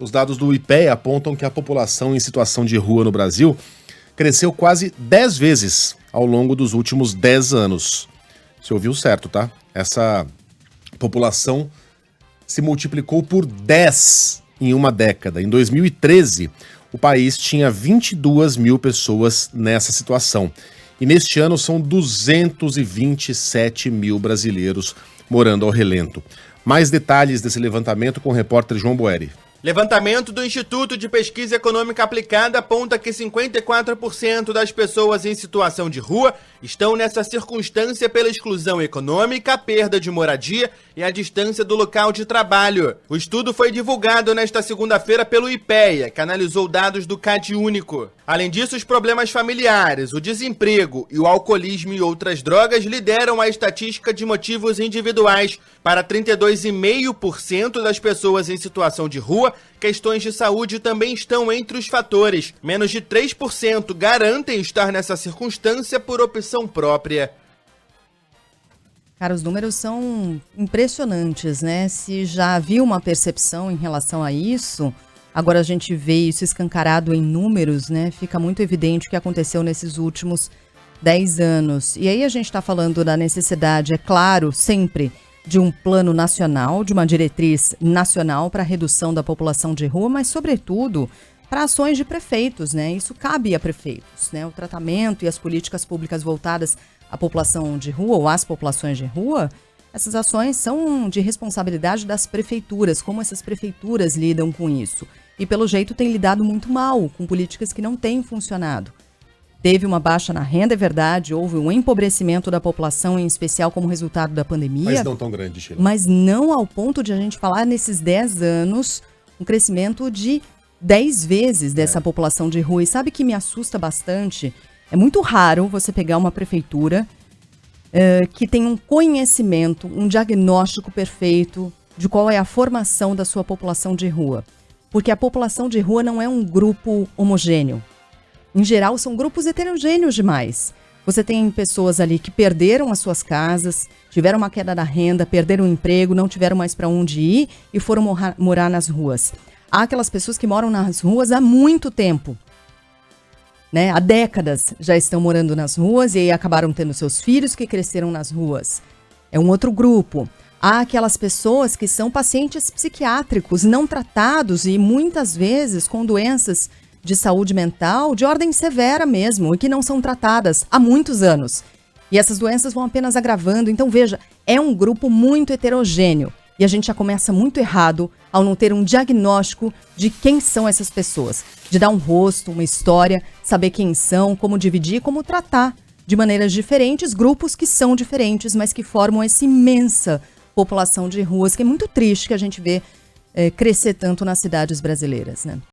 Os dados do IPEA apontam que a população em situação de rua no Brasil cresceu quase 10 vezes ao longo dos últimos 10 anos. Você ouviu certo, tá? Essa população se multiplicou por 10 em uma década. Em 2013, o país tinha 22 mil pessoas nessa situação. E neste ano são 227 mil brasileiros morando ao relento. Mais detalhes desse levantamento com o repórter João Boeri. Levantamento do Instituto de Pesquisa Econômica Aplicada aponta que 54% das pessoas em situação de rua estão nessa circunstância pela exclusão econômica, perda de moradia e a distância do local de trabalho. O estudo foi divulgado nesta segunda-feira pelo IPEA, que analisou dados do CadÚnico. Além disso, os problemas familiares, o desemprego e o alcoolismo e outras drogas lideram a estatística de motivos individuais. Para 32,5% das pessoas em situação de rua, questões de saúde também estão entre os fatores. Menos de 3% garantem estar nessa circunstância por opção própria. Cara, os números são impressionantes, né? Se já havia uma percepção em relação a isso, agora a gente vê isso escancarado em números, né? Fica muito evidente o que aconteceu nesses últimos 10 anos. E aí a gente está falando da necessidade, é claro, sempre de um plano nacional, de uma diretriz nacional para a redução da população de rua, mas, sobretudo, para ações de prefeitos, né? Isso cabe a prefeitos, né? O tratamento e as políticas públicas voltadas à população de rua ou às populações de rua, essas ações são de responsabilidade das prefeituras, como essas prefeituras lidam com isso. E, pelo jeito, têm lidado muito mal com políticas que não têm funcionado. Teve uma baixa na renda, é verdade, houve um empobrecimento da população, em especial como resultado da pandemia. Mas não tão grande, Sheila. Mas não ao ponto de a gente falar nesses 10 anos, um crescimento de 10 vezes dessa população de rua. E sabe que me assusta bastante? É muito raro você pegar uma prefeitura que tem um conhecimento, um diagnóstico perfeito de qual é a formação da sua população de rua. Porque a população de rua não é um grupo homogêneo. Em geral, são grupos heterogêneos demais. Você tem pessoas ali que perderam as suas casas, tiveram uma queda da renda, perderam o emprego, não tiveram mais para onde ir e foram morar nas ruas. Há aquelas pessoas que moram nas ruas há muito tempo, né? Há décadas já estão morando nas ruas e aí acabaram tendo seus filhos que cresceram nas ruas. É um outro grupo. Há aquelas pessoas que são pacientes psiquiátricos não tratados e muitas vezes com doenças de saúde mental, de ordem severa mesmo, e que não são tratadas há muitos anos. E essas doenças vão apenas agravando. Então, veja, é um grupo muito heterogêneo. E a gente já começa muito errado ao não ter um diagnóstico de quem são essas pessoas. De dar um rosto, uma história, saber quem são, como dividir, como tratar de maneiras diferentes, grupos que são diferentes, mas que formam essa imensa população de ruas, que é muito triste que a gente vê crescer tanto nas cidades brasileiras, né?